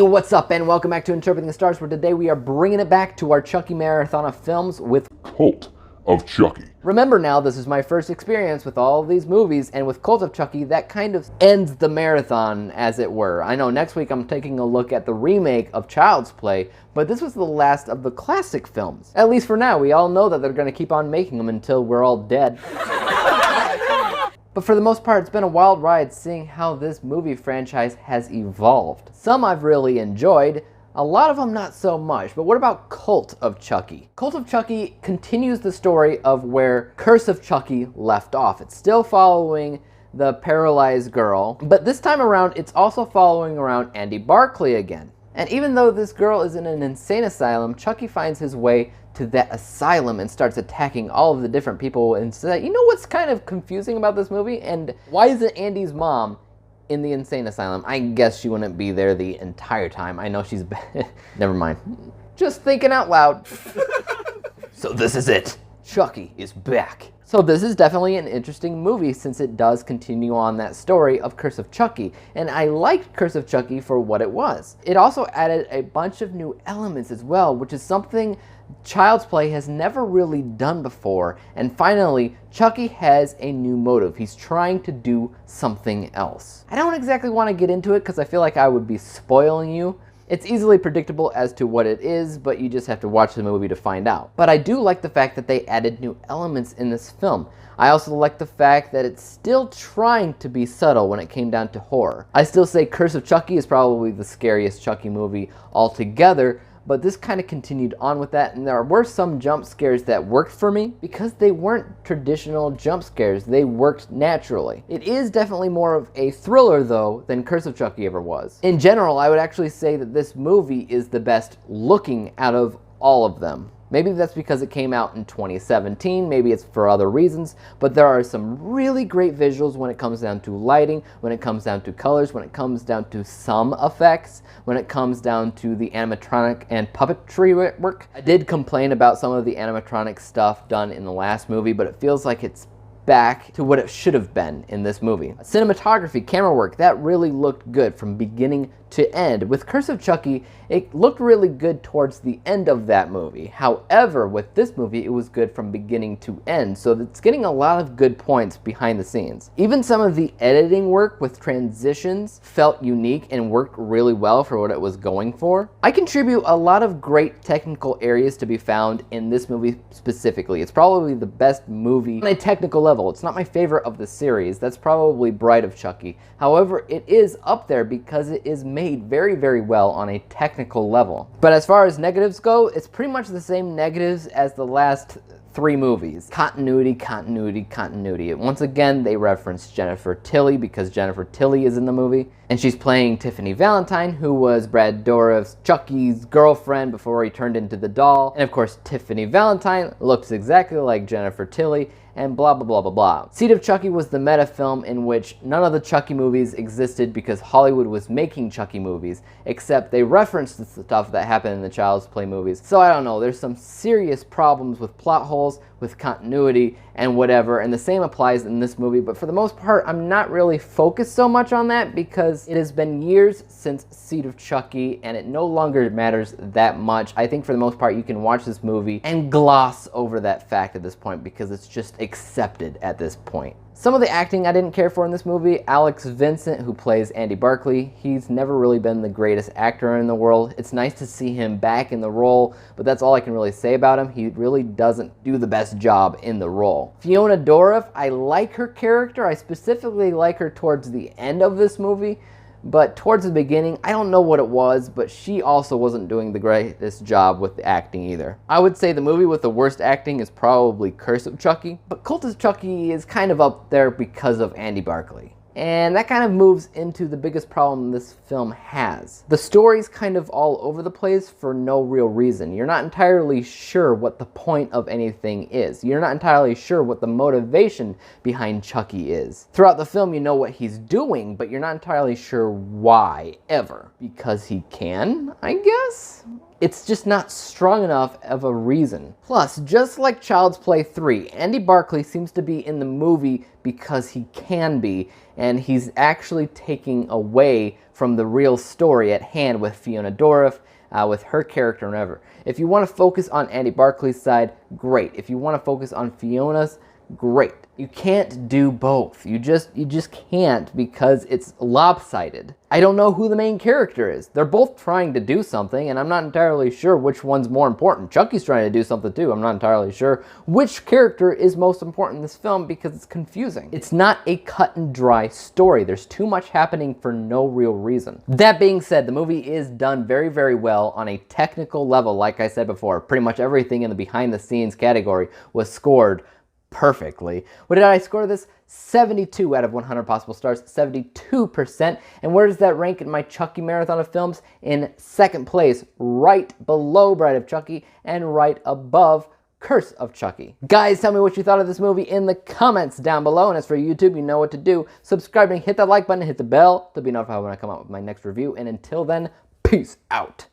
What's up, and welcome back to Interpreting the Stars, where today we are bringing it back to our Chucky marathon of films with Cult of Chucky. Remember now, this is my first experience with all of these movies, and with Cult of Chucky, that kind of ends the marathon, as it were. I know next week I'm taking a look at the remake of Child's Play, but this was the last of the classic films. At least for now. We all know that they're going to keep on making them until we're all dead. But for the most part, it's been a wild ride seeing how this movie franchise has evolved. Some I've really enjoyed, a lot of them not so much. But what about Cult of Chucky? Cult of Chucky continues the story of where Curse of Chucky left off. It's still following the paralyzed girl, but this time around it's also following around Andy Barclay again. And even though this girl is in an insane asylum, Chucky finds his way to that asylum and starts attacking all of the different people. And so, you know what's kind of confusing about this movie? And why isn't Andy's mom in the insane asylum? I guess she wouldn't be there the entire time. I know she's never mind. Just thinking out loud. So this is it. Chucky is back. So this is definitely an interesting movie since it does continue on that story of Curse of Chucky, and I liked Curse of Chucky for what it was. It also added a bunch of new elements as well, which is something Child's Play has never really done before, and finally, Chucky has a new motive. He's trying to do something else. I don't exactly want to get into it because I feel like I would be spoiling you. It's easily predictable as to what it is, but you just have to watch the movie to find out. But I do like the fact that they added new elements in this film. I also like the fact that it's still trying to be subtle when it came down to horror. I still say Curse of Chucky is probably the scariest Chucky movie altogether, but this kind of continued on with that, and there were some jump scares that worked for me because they weren't traditional jump scares. They worked naturally. It is definitely more of a thriller, though, than Curse of Chucky ever was. In general, I would actually say that this movie is the best looking out of all of them. Maybe that's because it came out in 2017, maybe it's for other reasons, but there are some really great visuals when it comes down to lighting, when it comes down to colors, when it comes down to some effects, when it comes down to the animatronic and puppetry work. I did complain about some of the animatronic stuff done in the last movie, but it feels like it's back to what it should have been in this movie. Cinematography, camera work, that really looked good from beginning to end. With Curse of Chucky, it looked really good towards the end of that movie. However, with this movie, it was good from beginning to end, so it's getting a lot of good points behind the scenes. Even some of the editing work with transitions felt unique and worked really well for what it was going for. I contribute a lot of great technical areas to be found in this movie specifically. It's probably the best movie on a technical level. It's not my favorite of the series. That's probably Bride of Chucky. However, it is up there because it is made very, very well on a technical level. But as far as negatives go, it's pretty much the same negatives as the last three movies. Continuity, continuity, continuity. Once again, they reference Jennifer Tilly because Jennifer Tilly is in the movie, and she's playing Tiffany Valentine, who was Brad Dourif's Chucky's girlfriend before he turned into the doll. And of course, Tiffany Valentine looks exactly like Jennifer Tilly, and blah, blah, blah, blah, blah. Seed of Chucky was the meta film in which none of the Chucky movies existed because Hollywood was making Chucky movies, except they referenced the stuff that happened in the Child's Play movies. So I don't know, there's some serious problems with plot holes, with continuity, and whatever, and the same applies in this movie, but for the most part, I'm not really focused so much on that because it has been years since Seed of Chucky, and it no longer matters that much. I think for the most part, you can watch this movie and gloss over that fact at this point because it's just accepted at this point. Some of the acting I didn't care for in this movie. Alex Vincent, who plays Andy Barclay, he's never really been the greatest actor in the world. It's nice to see him back in the role, but that's all I can really say about him. He really doesn't do the best job in the role. Fiona Dourif, I like her character. I specifically like her towards the end of this movie, but towards the beginning, I don't know what it was, but she also wasn't doing the greatest job with the acting either. I would say the movie with the worst acting is probably Curse of Chucky, but Cult of Chucky is kind of up there because of Andy Barclay. And that kind of moves into the biggest problem this film has. The story's kind of all over the place for no real reason. You're not entirely sure what the point of anything is. You're not entirely sure what the motivation behind Chucky is. Throughout the film, you know what he's doing, but you're not entirely sure why, ever. Because he can, I guess? It's just not strong enough of a reason. Plus, just like Child's Play 3, Andy Barclay seems to be in the movie because he can be, and he's actually taking away from the real story at hand with Fiona Dourif, with her character and whatever. If you want to focus on Andy Barclay's side, great. If you want to focus on Fiona's, great. You can't do both. You just can't, because it's lopsided. I don't know who the main character is. They're both trying to do something, and I'm not entirely sure which one's more important. Chucky's trying to do something too. I'm not entirely sure which character is most important in this film, because it's confusing. It's not a cut and dry story. There's too much happening for no real reason. That being said, the movie is done very, very well on a technical level. Like I said before, pretty much everything in the behind the scenes category was scored perfectly. What did I score this? 72 out of 100 possible stars, 72%. And where does that rank in my Chucky marathon of films? In second place, right below Bride of Chucky and right above Curse of Chucky. Guys, tell me what you thought of this movie in the comments down below. And as for YouTube, you know what to do. Subscribe and hit that like button, hit the bell to be notified when I come out with my next review. And until then, peace out.